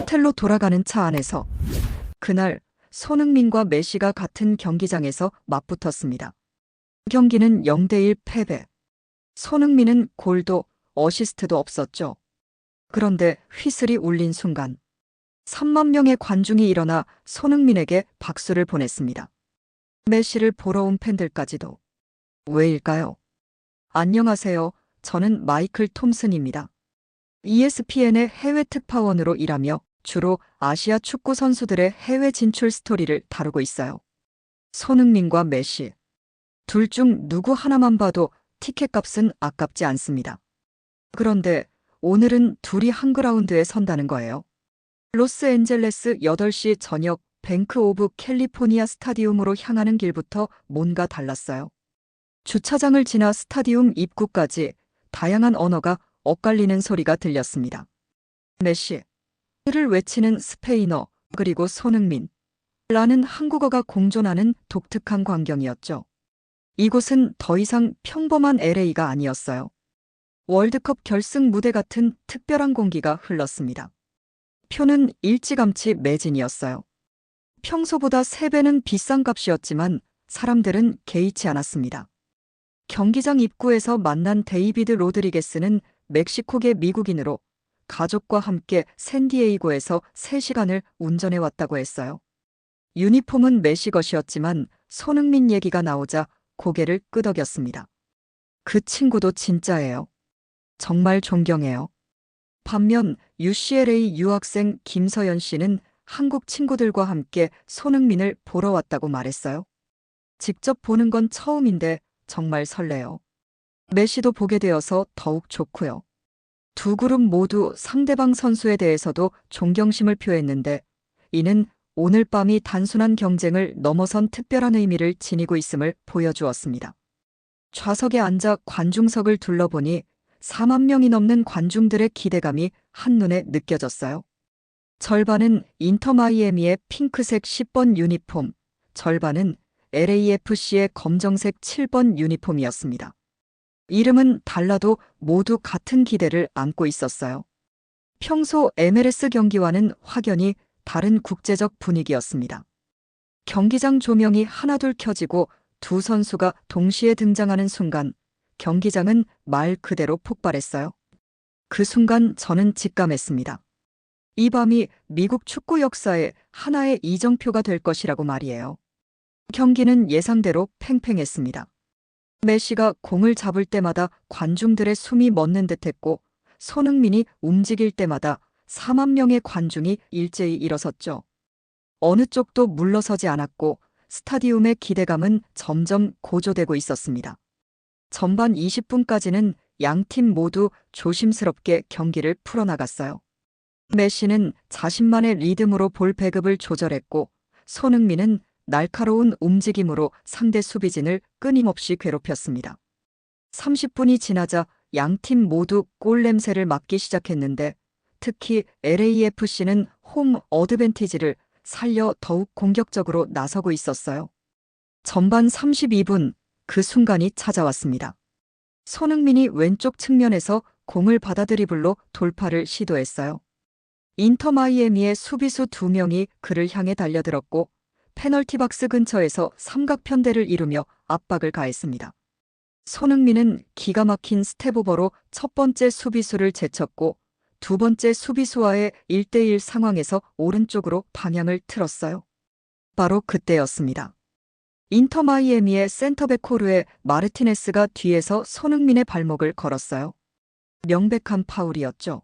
호텔로 돌아가는 차 안에서 그날 손흥민과 메시가 같은 경기장에서 맞붙었습니다. 경기는 0대1 패배. 손흥민은 골도 어시스트도 없었죠. 그런데 휘슬이 울린 순간 3만 명의 관중이 일어나 손흥민에게 박수를 보냈습니다. 메시를 보러 온 팬들까지도. 왜일까요? 안녕하세요. 저는 마이클 톰슨입니다. ESPN의 해외 특파원으로 일하며 주로 아시아 축구 선수들의 해외 진출 스토리를 다루고 있어요. 손흥민과 메시. 둘 중 누구 하나만 봐도 티켓 값은 아깝지 않습니다. 그런데 오늘은 둘이 한 그라운드에 선다는 거예요. 로스앤젤레스 8시 저녁 뱅크 오브 캘리포니아 스타디움으로 향하는 길부터 뭔가 달랐어요. 주차장을 지나 스타디움 입구까지 다양한 언어가 엇갈리는 소리가 들렸습니다. 메시를 외치는 스페인어, 그리고 손흥민 라는 한국어가 공존하는 독특한 광경이었죠. 이곳은 더 이상 평범한 LA가 아니었어요. 월드컵 결승 무대 같은 특별한 공기가 흘렀습니다. 표는 일찌감치 매진이었어요. 평소보다 3배는 비싼 값이었지만 사람들은 개의치 않았습니다. 경기장 입구에서 만난 데이비드 로드리게스는 멕시코계 미국인으로 가족과 함께 샌디에이고에서 3시간을 운전해 왔다고 했어요. 유니폼은 메시 것이었지만 손흥민 얘기가 나오자 고개를 끄덕였습니다. 그 친구도 진짜예요. 정말 존경해요. 반면 UCLA 유학생 김서연 씨는 한국 친구들과 함께 손흥민을 보러 왔다고 말했어요. 직접 보는 건 처음인데 정말 설레요. 메시도 보게 되어서 더욱 좋고요. 두 그룹 모두 상대방 선수에 대해서도 존경심을 표했는데 이는 오늘 밤이 단순한 경쟁을 넘어선 특별한 의미를 지니고 있음을 보여주었습니다. 좌석에 앉아 관중석을 둘러보니 4만 명이 넘는 관중들의 기대감이 한눈에 느껴졌어요. 절반은 인터 마이애미의 핑크색 10번 유니폼, 절반은 LAFC의 검정색 7번 유니폼이었습니다. 이름은 달라도 모두 같은 기대를 안고 있었어요. 평소 MLS 경기와는 확연히 다른 국제적 분위기였습니다. 경기장 조명이 하나둘 켜지고 두 선수가 동시에 등장하는 순간 경기장은 말 그대로 폭발했어요. 그 순간 저는 직감했습니다. 이 밤이 미국 축구 역사에 하나의 이정표가 될 것이라고 말이에요. 경기는 예상대로 팽팽했습니다. 메시가 공을 잡을 때마다 관중들의 숨이 멎는 듯했고 손흥민이 움직일 때마다 4만 명의 관중이 일제히 일어섰죠. 어느 쪽도 물러서지 않았고 스타디움의 기대감은 점점 고조되고 있었습니다. 전반 20분까지는 양팀 모두 조심스럽게 경기를 풀어나갔어요. 메시는 자신만의 리듬으로 볼 배급을 조절했고 손흥민은 날카로운 움직임으로 상대 수비진을 끊임없이 괴롭혔습니다. 30분이 지나자 양팀 모두 골 냄새를 맡기 시작했는데 특히 LAFC는 홈 어드밴티지를 살려 더욱 공격적으로 나서고 있었어요. 전반 32분 그 순간이 찾아왔습니다. 손흥민이 왼쪽 측면에서 공을 받아 드리블로 돌파를 시도했어요. 인터 마이애미의 수비수 2명이 그를 향해 달려들었고 페널티 박스 근처에서 삼각편대를 이루며 압박을 가했습니다. 손흥민은 기가 막힌 스텝오버로 첫 번째 수비수를 제쳤고 두 번째 수비수와의 1대1 상황에서 오른쪽으로 방향을 틀었어요. 바로 그때였습니다. 인터 마이애미의 센터백 코르에 마르티네스가 뒤에서 손흥민의 발목을 걸었어요. 명백한 파울이었죠.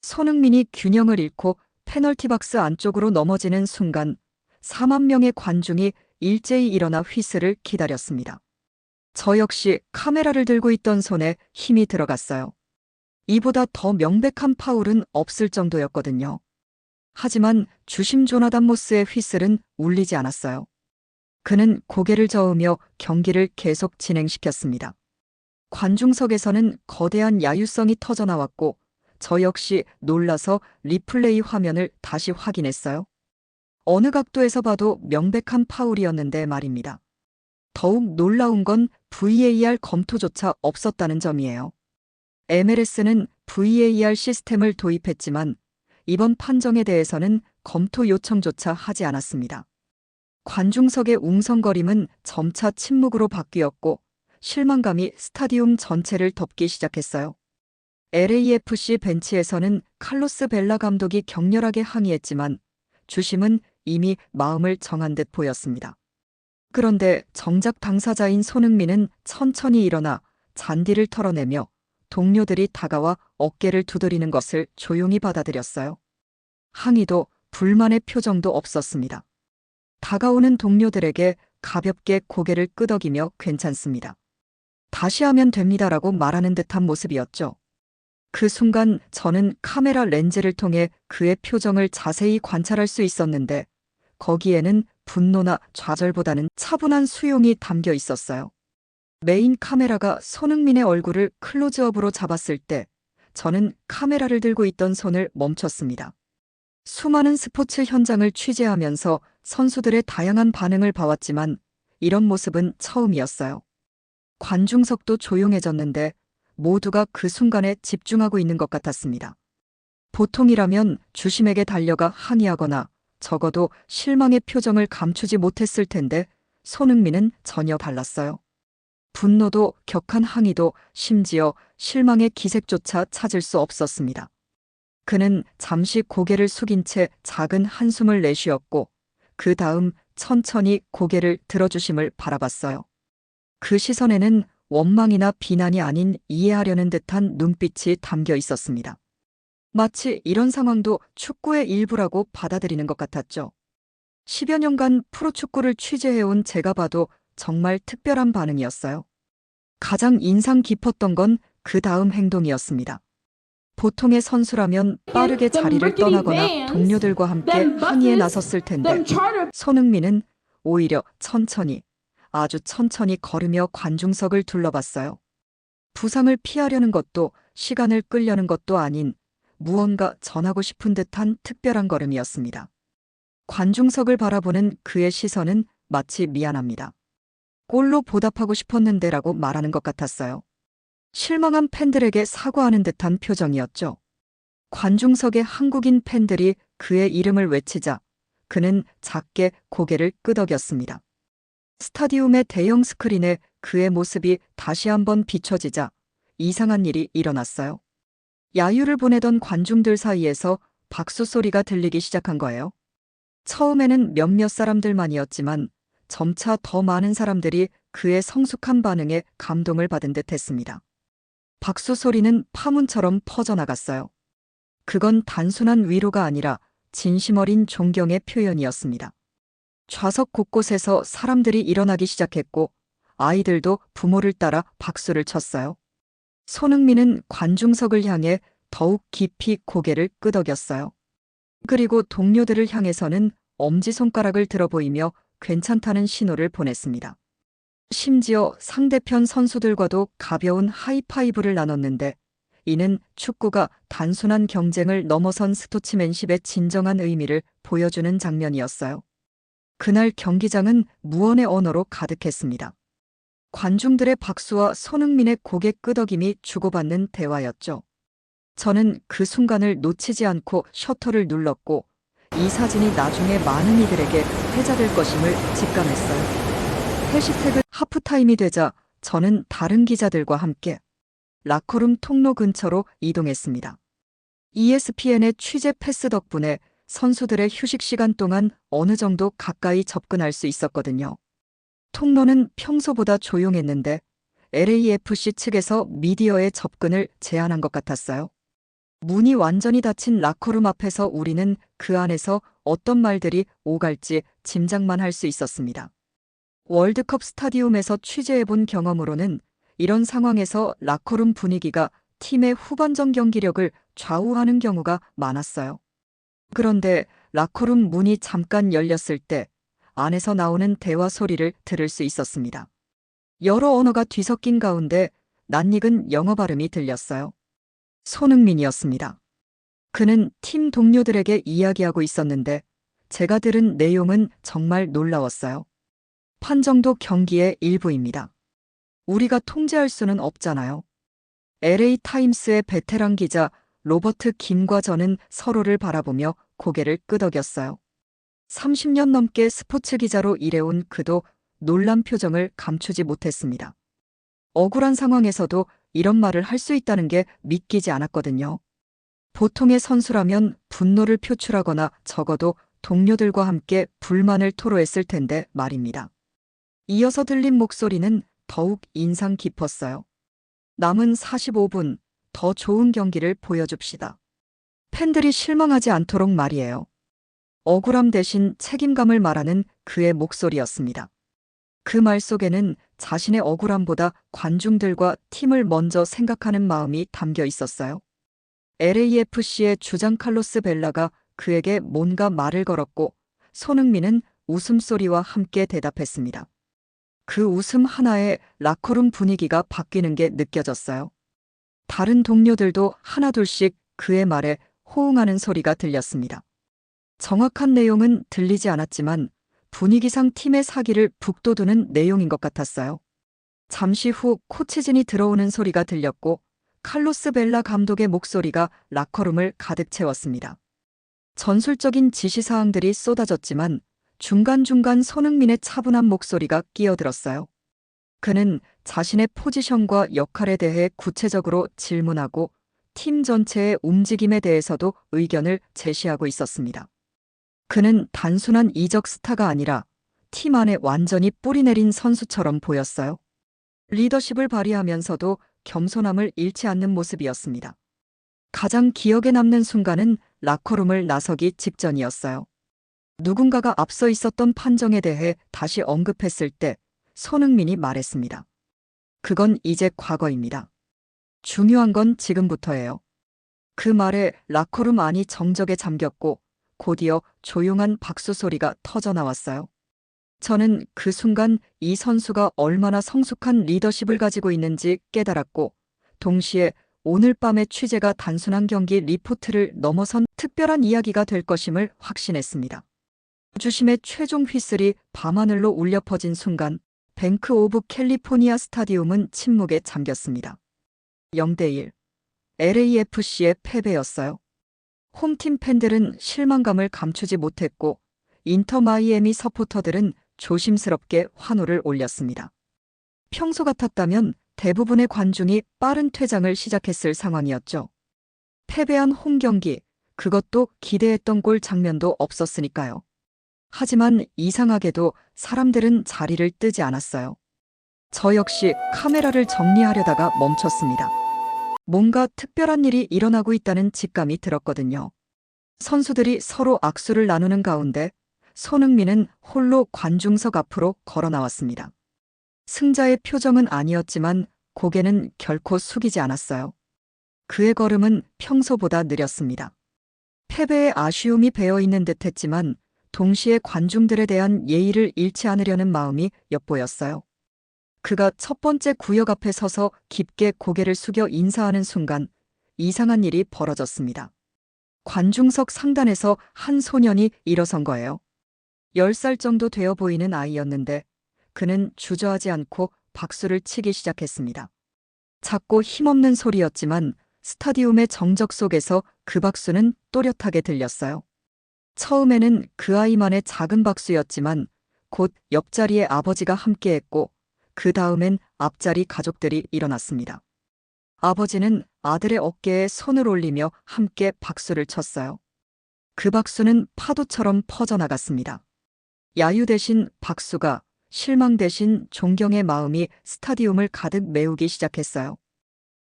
손흥민이 균형을 잃고 페널티 박스 안쪽으로 넘어지는 순간 4만 명의 관중이 일제히 일어나 휘슬을 기다렸습니다. 저 역시 카메라를 들고 있던 손에 힘이 들어갔어요. 이보다 더 명백한 파울은 없을 정도였거든요. 하지만 주심 조나단 모스의 휘슬은 울리지 않았어요. 그는 고개를 저으며 경기를 계속 진행시켰습니다. 관중석에서는 거대한 야유성이 터져나왔고 저 역시 놀라서 리플레이 화면을 다시 확인했어요. 어느 각도에서 봐도 명백한 파울이었는데 말입니다. 더욱 놀라운 건 VAR 검토조차 없었다는 점이에요. MLS는 VAR 시스템을 도입했지만 이번 판정에 대해서는 검토 요청조차 하지 않았습니다. 관중석의 웅성거림은 점차 침묵으로 바뀌었고 실망감이 스타디움 전체를 덮기 시작했어요. LAFC 벤치에서는 칼로스 벨라 감독이 격렬하게 항의했지만 주심은 이미 마음을 정한 듯 보였습니다. 그런데 정작 당사자인 손흥민은 천천히 일어나 잔디를 털어내며 동료들이 다가와 어깨를 두드리는 것을 조용히 받아들였어요. 항의도 불만의 표정도 없었습니다. 다가오는 동료들에게 가볍게 고개를 끄덕이며 괜찮습니다. 다시 하면 됩니다라고 말하는 듯한 모습이었죠. 그 순간 저는 카메라 렌즈를 통해 그의 표정을 자세히 관찰할 수 있었는데 거기에는 분노나 좌절보다는 차분한 수용이 담겨 있었어요. 메인 카메라가 손흥민의 얼굴을 클로즈업으로 잡았을 때 저는 카메라를 들고 있던 손을 멈췄습니다. 수많은 스포츠 현장을 취재하면서 선수들의 다양한 반응을 봐왔지만 이런 모습은 처음이었어요. 관중석도 조용해졌는데 모두가 그 순간에 집중하고 있는 것 같았습니다. 보통이라면 주심에게 달려가 항의하거나 적어도 실망의 표정을 감추지 못했을 텐데 손흥민은 전혀 달랐어요. 분노도 격한 항의도 심지어 실망의 기색조차 찾을 수 없었습니다. 그는 잠시 고개를 숙인 채 작은 한숨을 내쉬었고 그 다음 천천히 고개를 들어주심을 바라봤어요. 그 시선에는 원망이나 비난이 아닌 이해하려는 듯한 눈빛이 담겨 있었습니다. 마치 이런 상황도 축구의 일부라고 받아들이는 것 같았죠. 10여 년간 프로축구를 취재해온 제가 봐도 정말 특별한 반응이었어요. 가장 인상 깊었던 건 그 다음 행동이었습니다. 보통의 선수라면 빠르게 자리를 떠나거나 동료들과 함께 항의에 나섰을 텐데 손흥민은 오히려 천천히, 아주 천천히 걸으며 관중석을 둘러봤어요. 부상을 피하려는 것도 시간을 끌려는 것도 아닌 무언가 전하고 싶은 듯한 특별한 걸음이었습니다. 관중석을 바라보는 그의 시선은 마치 미안합니다. 골로 보답하고 싶었는데라고 말하는 것 같았어요. 실망한 팬들에게 사과하는 듯한 표정이었죠. 관중석의 한국인 팬들이 그의 이름을 외치자 그는 작게 고개를 끄덕였습니다. 스타디움의 대형 스크린에 그의 모습이 다시 한번 비춰지자 이상한 일이 일어났어요. 야유를 보내던 관중들 사이에서 박수 소리가 들리기 시작한 거예요. 처음에는 몇몇 사람들만이었지만 점차 더 많은 사람들이 그의 성숙한 반응에 감동을 받은 듯 했습니다. 박수 소리는 파문처럼 퍼져나갔어요. 그건 단순한 위로가 아니라 진심 어린 존경의 표현이었습니다. 좌석 곳곳에서 사람들이 일어나기 시작했고 아이들도 부모를 따라 박수를 쳤어요. 손흥민은 관중석을 향해 더욱 깊이 고개를 끄덕였어요. 그리고 동료들을 향해서는 엄지손가락을 들어 보이며 괜찮다는 신호를 보냈습니다. 심지어 상대편 선수들과도 가벼운 하이파이브를 나눴는데 이는 축구가 단순한 경쟁을 넘어선 스포츠맨십의 진정한 의미를 보여주는 장면이었어요. 그날 경기장은 무언의 언어로 가득했습니다. 관중들의 박수와 손흥민의 고개 끄덕임이 주고받는 대화였죠. 저는 그 순간을 놓치지 않고 셔터를 눌렀고 이 사진이 나중에 많은 이들에게 회자될 것임을 직감했어요. 해시태그 하프타임이 되자 저는 다른 기자들과 함께 라커룸 통로 근처로 이동했습니다. ESPN의 취재 패스 덕분에 선수들의 휴식 시간 동안 어느 정도 가까이 접근할 수 있었거든요. 통로는 평소보다 조용했는데 LAFC 측에서 미디어의 접근을 제한한 것 같았어요. 문이 완전히 닫힌 라커룸 앞에서 우리는 그 안에서 어떤 말들이 오갈지 짐작만 할 수 있었습니다. 월드컵 스타디움에서 취재해본 경험으로는 이런 상황에서 라커룸 분위기가 팀의 후반전 경기력을 좌우하는 경우가 많았어요. 그런데 라커룸 문이 잠깐 열렸을 때 안에서 나오는 대화 소리를 들을 수 있었습니다. 여러 언어가 뒤섞인 가운데 낯익은 영어 발음이 들렸어요. 손흥민이었습니다. 그는 팀 동료들에게 이야기하고 있었는데 제가 들은 내용은 정말 놀라웠어요. 판정도 경기의 일부입니다. 우리가 통제할 수는 없잖아요. LA 타임스의 베테랑 기자 로버트 김과 저는 서로를 바라보며 고개를 끄덕였어요. 30년 넘게 스포츠 기자로 일해온 그도 놀란 표정을 감추지 못했습니다. 억울한 상황에서도 이런 말을 할 수 있다는 게 믿기지 않았거든요. 보통의 선수라면 분노를 표출하거나 적어도 동료들과 함께 불만을 토로했을 텐데 말입니다. 이어서 들린 목소리는 더욱 인상 깊었어요. 남은 45분, 더 좋은 경기를 보여줍시다. 팬들이 실망하지 않도록 말이에요. 억울함 대신 책임감을 말하는 그의 목소리였습니다. 그 말 속에는 자신의 억울함보다 관중들과 팀을 먼저 생각하는 마음이 담겨 있었어요. LAFC의 주장 칼로스 벨라가 그에게 뭔가 말을 걸었고 손흥민은 웃음소리와 함께 대답했습니다. 그 웃음 하나에 라커룸 분위기가 바뀌는 게 느껴졌어요. 다른 동료들도 하나둘씩 그의 말에 호응하는 소리가 들렸습니다. 정확한 내용은 들리지 않았지만 분위기상 팀의 사기를 북돋우는 내용인 것 같았어요. 잠시 후 코치진이 들어오는 소리가 들렸고 칼로스 벨라 감독의 목소리가 라커룸을 가득 채웠습니다. 전술적인 지시사항들이 쏟아졌지만 중간중간 손흥민의 차분한 목소리가 끼어들었어요. 그는 자신의 포지션과 역할에 대해 구체적으로 질문하고 팀 전체의 움직임에 대해서도 의견을 제시하고 있었습니다. 그는 단순한 이적 스타가 아니라 팀 안에 완전히 뿌리내린 선수처럼 보였어요. 리더십을 발휘하면서도 겸손함을 잃지 않는 모습이었습니다. 가장 기억에 남는 순간은 라커룸을 나서기 직전이었어요. 누군가가 앞서 있었던 판정에 대해 다시 언급했을 때 손흥민이 말했습니다. 그건 이제 과거입니다. 중요한 건 지금부터예요. 그 말에 라커룸 안이 정적에 잠겼고 곧이어 조용한 박수 소리가 터져 나왔어요. 저는 그 순간 이 선수가 얼마나 성숙한 리더십을 가지고 있는지 깨달았고 동시에 오늘 밤의 취재가 단순한 경기 리포트를 넘어선 특별한 이야기가 될 것임을 확신했습니다. 주심의 최종 휘슬이 밤하늘로 울려 퍼진 순간 뱅크 오브 캘리포니아 스타디움은 침묵에 잠겼습니다. 0대1 LAFC의 패배였어요. 홈팀 팬들은 실망감을 감추지 못했고 인터 마이애미 서포터들은 조심스럽게 환호를 올렸습니다. 평소 같았다면 대부분의 관중이 빠른 퇴장을 시작했을 상황이었죠. 패배한 홈 경기, 그것도 기대했던 골 장면도 없었으니까요. 하지만 이상하게도 사람들은 자리를 뜨지 않았어요. 저 역시 카메라를 정리하려다가 멈췄습니다. 뭔가 특별한 일이 일어나고 있다는 직감이 들었거든요. 선수들이 서로 악수를 나누는 가운데 손흥민은 홀로 관중석 앞으로 걸어 나왔습니다. 승자의 표정은 아니었지만 고개는 결코 숙이지 않았어요. 그의 걸음은 평소보다 느렸습니다. 패배의 아쉬움이 배어 있는 듯 했지만 동시에 관중들에 대한 예의를 잃지 않으려는 마음이 엿보였어요. 그가 첫 번째 구역 앞에 서서 깊게 고개를 숙여 인사하는 순간 이상한 일이 벌어졌습니다. 관중석 상단에서 한 소년이 일어선 거예요. 10살 정도 되어 보이는 아이였는데 그는 주저하지 않고 박수를 치기 시작했습니다. 작고 힘없는 소리였지만 스타디움의 정적 속에서 그 박수는 또렷하게 들렸어요. 처음에는 그 아이만의 작은 박수였지만 곧 옆자리에 아버지가 함께했고 그 다음엔 앞자리 가족들이 일어났습니다. 아버지는 아들의 어깨에 손을 올리며 함께 박수를 쳤어요. 그 박수는 파도처럼 퍼져나갔습니다. 야유 대신 박수가, 실망 대신 존경의 마음이 스타디움을 가득 메우기 시작했어요.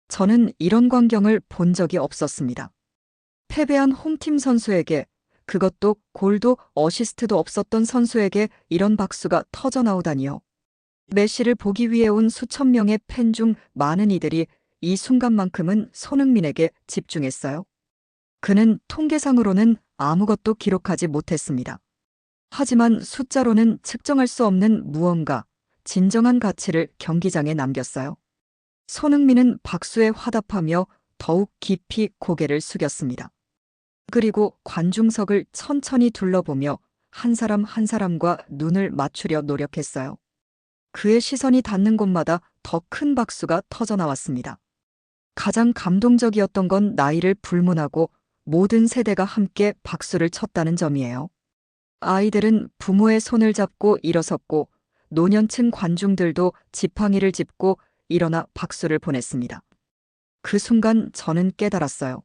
저는 이런 광경을 본 적이 없었습니다. 패배한 홈팀 선수에게, 그것도 골도 어시스트도 없었던 선수에게 이런 박수가 터져 나오다니요. 메시를 보기 위해 온 수천 명의 팬 중 많은 이들이 이 순간만큼은 손흥민에게 집중했어요. 그는 통계상으로는 아무것도 기록하지 못했습니다. 하지만 숫자로는 측정할 수 없는 무언가, 진정한 가치를 경기장에 남겼어요. 손흥민은 박수에 화답하며 더욱 깊이 고개를 숙였습니다. 그리고 관중석을 천천히 둘러보며 한 사람 한 사람과 눈을 맞추려 노력했어요. 그의 시선이 닿는 곳마다 더 큰 박수가 터져 나왔습니다. 가장 감동적이었던 건 나이를 불문하고 모든 세대가 함께 박수를 쳤다는 점이에요. 아이들은 부모의 손을 잡고 일어섰고 노년층 관중들도 지팡이를 짚고 일어나 박수를 보냈습니다. 그 순간 저는 깨달았어요.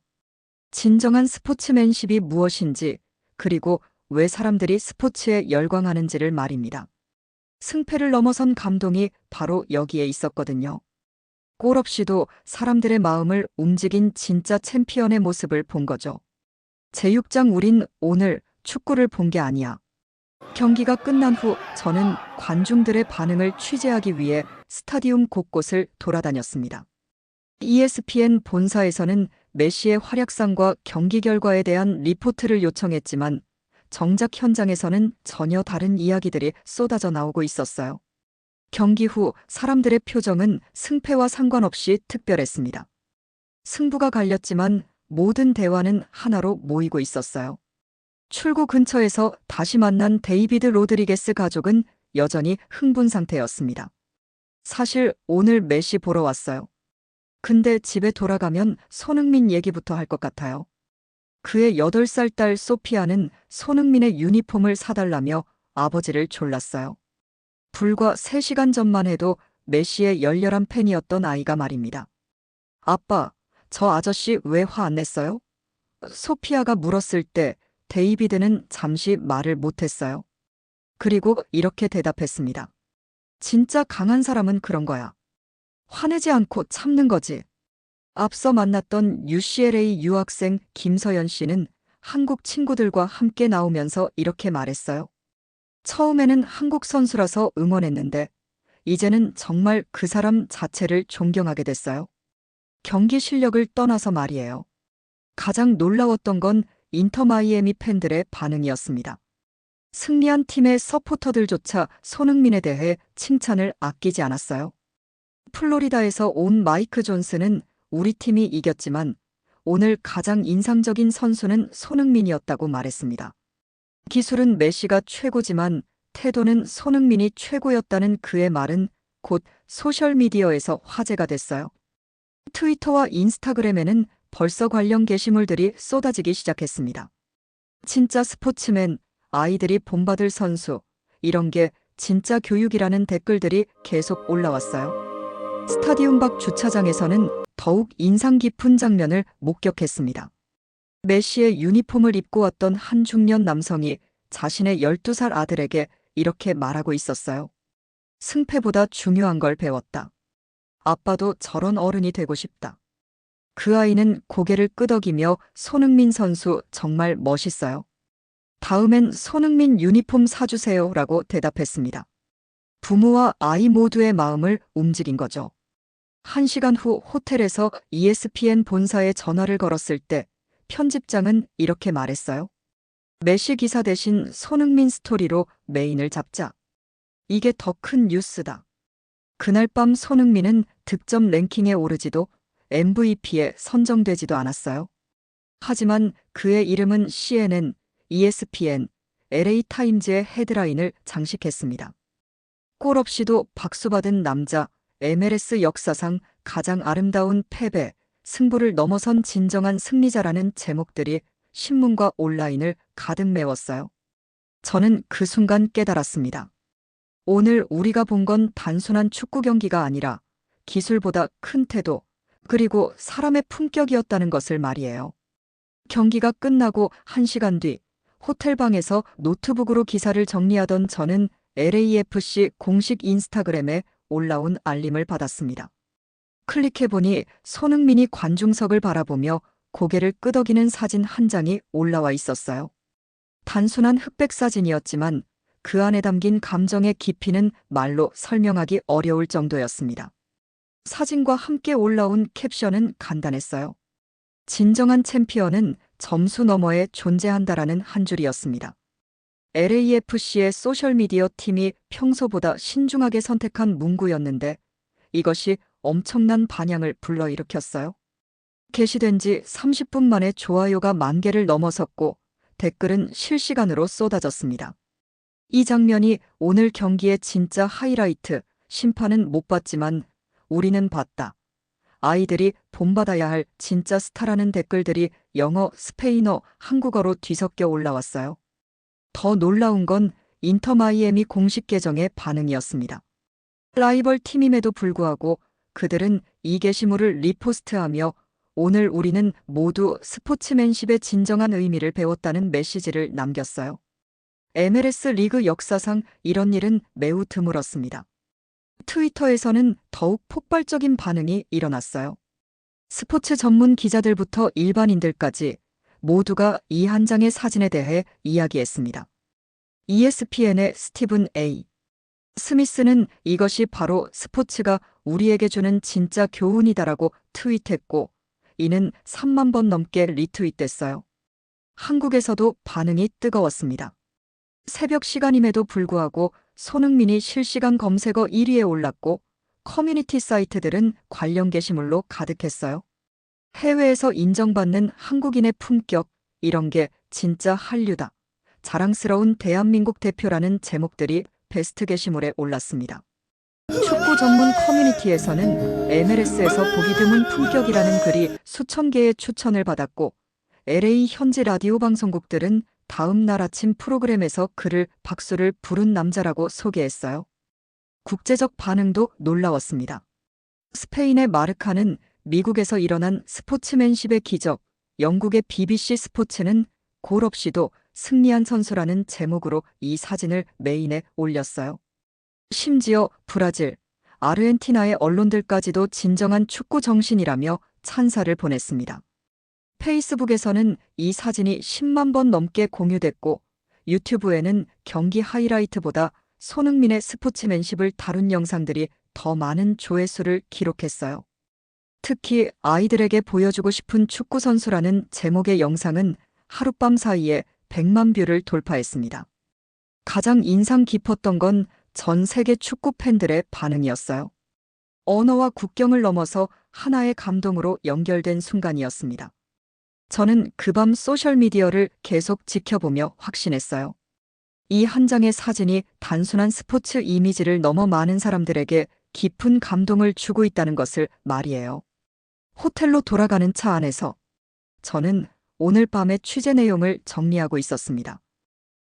진정한 스포츠맨십이 무엇인지, 그리고 왜 사람들이 스포츠에 열광하는지를 말입니다. 승패를 넘어선 감동이 바로 여기에 있었거든요. 골 없이도 사람들의 마음을 움직인 진짜 챔피언의 모습을 본 거죠. 제6장 우린 오늘 축구를 본 게 아니야. 경기가 끝난 후 저는 관중들의 반응을 취재하기 위해 스타디움 곳곳을 돌아다녔습니다. ESPN 본사에서는 메시의 활약상과 경기 결과에 대한 리포트를 요청했지만 정작 현장에서는 전혀 다른 이야기들이 쏟아져 나오고 있었어요. 경기 후 사람들의 표정은 승패와 상관없이 특별했습니다. 승부가 갈렸지만 모든 대화는 하나로 모이고 있었어요. 출구 근처에서 다시 만난 데이비드 로드리게스 가족은 여전히 흥분 상태였습니다. 사실 오늘 메시 보러 왔어요. 근데 집에 돌아가면 손흥민 얘기부터 할 것 같아요. 그의 8살 딸 소피아는 손흥민의 유니폼을 사달라며 아버지를 졸랐어요. 불과 3시간 전만 해도 메시의 열렬한 팬이었던 아이가 말입니다. 아빠, 저 아저씨 왜 화 안 냈어요? 소피아가 물었을 때 데이비드는 잠시 말을 못했어요. 그리고 이렇게 대답했습니다. 진짜 강한 사람은 그런 거야. 화내지 않고 참는 거지. 앞서 만났던 UCLA 유학생 김서연 씨는 한국 친구들과 함께 나오면서 이렇게 말했어요. 처음에는 한국 선수라서 응원했는데 이제는 정말 그 사람 자체를 존경하게 됐어요. 경기 실력을 떠나서 말이에요. 가장 놀라웠던 건 인터 마이애미 팬들의 반응이었습니다. 승리한 팀의 서포터들조차 손흥민에 대해 칭찬을 아끼지 않았어요. 플로리다에서 온 마이크 존스는 우리 팀이 이겼지만 오늘 가장 인상적인 선수는 손흥민이었다고 말했습니다. 기술은 메시가 최고지만 태도는 손흥민이 최고였다는 그의 말은 곧 소셜미디어에서 화제가 됐어요. 트위터와 인스타그램에는 벌써 관련 게시물들이 쏟아지기 시작했습니다. 진짜 스포츠맨, 아이들이 본받을 선수, 이런 게 진짜 교육이라는 댓글들이 계속 올라왔어요. 스타디움 밖 주차장에서는 더욱 인상 깊은 장면을 목격했습니다. 메시의 유니폼을 입고 왔던 한 중년 남성이 자신의 12살 아들에게 이렇게 말하고 있었어요. 승패보다 중요한 걸 배웠다. 아빠도 저런 어른이 되고 싶다. 그 아이는 고개를 끄덕이며 손흥민 선수 정말 멋있어요. 다음엔 손흥민 유니폼 사주세요 라고 대답했습니다. 부모와 아이 모두의 마음을 움직인 거죠. 1시간 후 호텔에서 ESPN 본사에 전화를 걸었을 때 편집장은 이렇게 말했어요. 메시 기사 대신 손흥민 스토리로 메인을 잡자. 이게 더 큰 뉴스다. 그날 밤 손흥민은 득점 랭킹에 오르지도 MVP에 선정되지도 않았어요. 하지만 그의 이름은 CNN, ESPN, LA타임즈의 헤드라인을 장식했습니다. 골 없이도 박수받은 남자, MLS 역사상 가장 아름다운 패배, 승부를 넘어선 진정한 승리자라는 제목들이 신문과 온라인을 가득 메웠어요. 저는 그 순간 깨달았습니다. 오늘 우리가 본 건 단순한 축구 경기가 아니라 기술보다 큰 태도, 그리고 사람의 품격이었다는 것을 말이에요. 경기가 끝나고 1시간 뒤 호텔방에서 노트북으로 기사를 정리하던 저는 LAFC 공식 인스타그램에 올라온 알림을 받았습니다. 클릭해보니 손흥민이 관중석을 바라보며 고개를 끄덕이는 사진 한 장이 올라와 있었어요. 단순한 흑백 사진이었지만 그 안에 담긴 감정의 깊이는 말로 설명하기 어려울 정도였습니다. 사진과 함께 올라온 캡션은 간단했어요. 진정한 챔피언은 점수 너머에 존재한다라는 한 줄이었습니다. LAFC의 소셜미디어 팀이 평소보다 신중하게 선택한 문구였는데 이것이 엄청난 반향을 불러일으켰어요. 게시된 지 30분 만에 좋아요가 10,000개를 넘어섰고 댓글은 실시간으로 쏟아졌습니다. 이 장면이 오늘 경기의 진짜 하이라이트, 심판은 못 봤지만 우리는 봤다. 아이들이 본받아야 할 진짜 스타라는 댓글들이 영어, 스페인어, 한국어로 뒤섞여 올라왔어요. 더 놀라운 건 인터 마이애미 공식 계정의 반응이었습니다. 라이벌 팀임에도 불구하고 그들은 이 게시물을 리포스트하며 오늘 우리는 모두 스포츠맨십의 진정한 의미를 배웠다는 메시지를 남겼어요. MLS 리그 역사상 이런 일은 매우 드물었습니다. 트위터에서는 더욱 폭발적인 반응이 일어났어요. 스포츠 전문 기자들부터 일반인들까지 모두가 이 한 장의 사진에 대해 이야기했습니다. ESPN의 스티븐 A. 스미스는 이것이 바로 스포츠가 우리에게 주는 진짜 교훈이다라고 트윗했고, 이는 3만 번 넘게 리트윗됐어요. 한국에서도 반응이 뜨거웠습니다. 새벽 시간임에도 불구하고 손흥민이 실시간 검색어 1위에 올랐고 커뮤니티 사이트들은 관련 게시물로 가득했어요. 해외에서 인정받는 한국인의 품격, 이런 게 진짜 한류다. 자랑스러운 대한민국 대표라는 제목들이 베스트 게시물에 올랐습니다. 축구 전문 커뮤니티에서는 MLS에서 보기 드문 품격이라는 글이 수천 개의 추천을 받았고 LA 현지 라디오 방송국들은 다음 날 아침 프로그램에서 그를 박수를 부른 남자라고 소개했어요. 국제적 반응도 놀라웠습니다. 스페인의 마르카는 미국에서 일어난 스포츠맨십의 기적, 영국의 BBC 스포츠는 골 없이도 승리한 선수라는 제목으로 이 사진을 메인에 올렸어요. 심지어 브라질, 아르헨티나의 언론들까지도 진정한 축구 정신이라며 찬사를 보냈습니다. 페이스북에서는 이 사진이 10만 번 넘게 공유됐고 유튜브에는 경기 하이라이트보다 손흥민의 스포츠맨십을 다룬 영상들이 더 많은 조회수를 기록했어요. 특히 아이들에게 보여주고 싶은 축구 선수라는 제목의 영상은 하룻밤 사이에 100만 뷰를 돌파했습니다. 가장 인상 깊었던 건 전 세계 축구 팬들의 반응이었어요. 언어와 국경을 넘어서 하나의 감동으로 연결된 순간이었습니다. 저는 그 밤 소셜미디어를 계속 지켜보며 확신했어요. 이 한 장의 사진이 단순한 스포츠 이미지를 넘어 많은 사람들에게 깊은 감동을 주고 있다는 것을 말이에요. 호텔로 돌아가는 차 안에서 저는 오늘 밤의 취재 내용을 정리하고 있었습니다.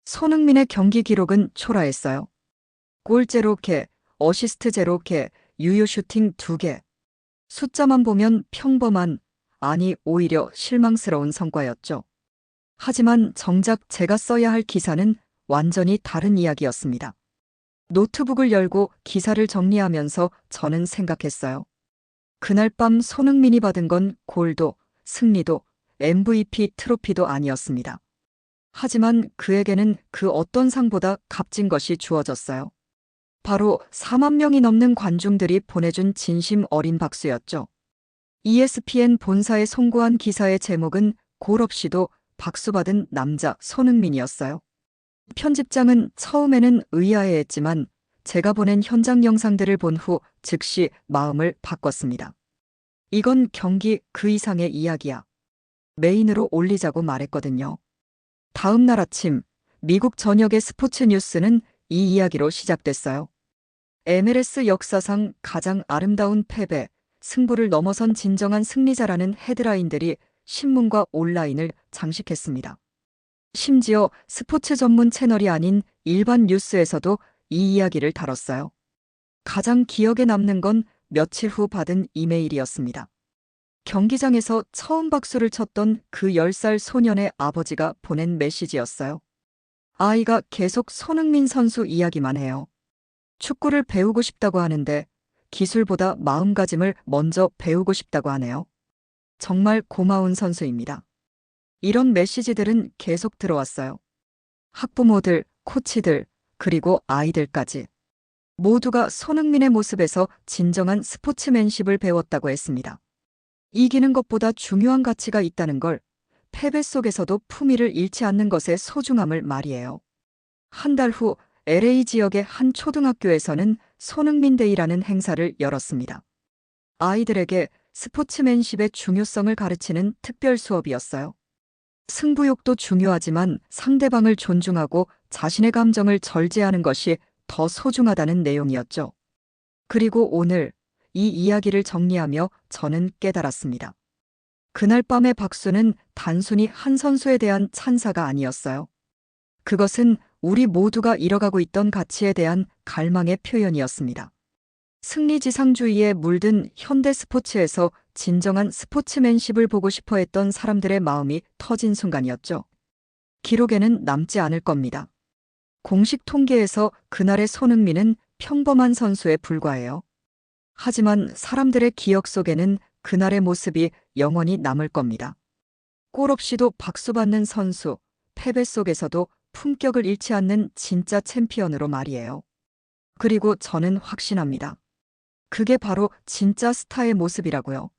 손흥민의 경기 기록은 초라했어요. 골 0개, 어시스트 0개, 유효 슈팅 2개. 숫자만 보면 평범한, 아니 오히려 실망스러운 성과였죠. 하지만 정작 제가 써야 할 기사는 완전히 다른 이야기였습니다. 노트북을 열고 기사를 정리하면서 저는 생각했어요. 그날 밤 손흥민이 받은 건 골도, 승리도, MVP 트로피도 아니었습니다. 하지만 그에게는 그 어떤 상보다 값진 것이 주어졌어요. 바로 4만 명이 넘는 관중들이 보내준 진심 어린 박수였죠. ESPN 본사에 송고한 기사의 제목은 골 없이도 박수받은 남자 손흥민이었어요. 편집장은 처음에는 의아해했지만 제가 보낸 현장 영상들을 본 후 즉시 마음을 바꿨습니다. 이건 경기 그 이상의 이야기야. 메인으로 올리자고 말했거든요. 다음 날 아침 미국 전역의 스포츠 뉴스는 이 이야기로 시작됐어요. MLS 역사상 가장 아름다운 패배, 승부를 넘어선 진정한 승리자라는 헤드라인들이 신문과 온라인을 장식했습니다. 심지어 스포츠 전문 채널이 아닌 일반 뉴스에서도 이 이야기를 다뤘어요. 가장 기억에 남는 건 며칠 후 받은 이메일이었습니다. 경기장에서 처음 박수를 쳤던 그 10살 소년의 아버지가 보낸 메시지였어요. 아이가 계속 손흥민 선수 이야기만 해요. 축구를 배우고 싶다고 하는데 기술보다 마음가짐을 먼저 배우고 싶다고 하네요. 정말 고마운 선수입니다. 이런 메시지들은 계속 들어왔어요. 학부모들, 코치들, 그리고 아이들까지. 모두가 손흥민의 모습에서 진정한 스포츠맨십을 배웠다고 했습니다. 이기는 것보다 중요한 가치가 있다는 걸, 패배 속에서도 품위를 잃지 않는 것의 소중함을 말이에요. 한 달 후 LA 지역의 한 초등학교에서는 손흥민 데이라는 행사를 열었습니다. 아이들에게 스포츠맨십의 중요성을 가르치는 특별 수업이었어요. 승부욕도 중요하지만 상대방을 존중하고 자신의 감정을 절제하는 것이 더 소중하다는 내용이었죠. 그리고 오늘 이 이야기를 정리하며 저는 깨달았습니다. 그날 밤의 박수는 단순히 한 선수에 대한 찬사가 아니었어요. 그것은 우리 모두가 잃어가고 있던 가치에 대한 갈망의 표현이었습니다. 승리지상주의에 물든 현대 스포츠에서 진정한 스포츠맨십을 보고 싶어 했던 사람들의 마음이 터진 순간이었죠. 기록에는 남지 않을 겁니다. 공식 통계에서 그날의 손흥민은 평범한 선수에 불과해요. 하지만 사람들의 기억 속에는 그날의 모습이 영원히 남을 겁니다. 골 없이도 박수받는 선수, 패배 속에서도 품격을 잃지 않는 진짜 챔피언으로 말이에요. 그리고 저는 확신합니다. 그게 바로 진짜 스타의 모습이라고요.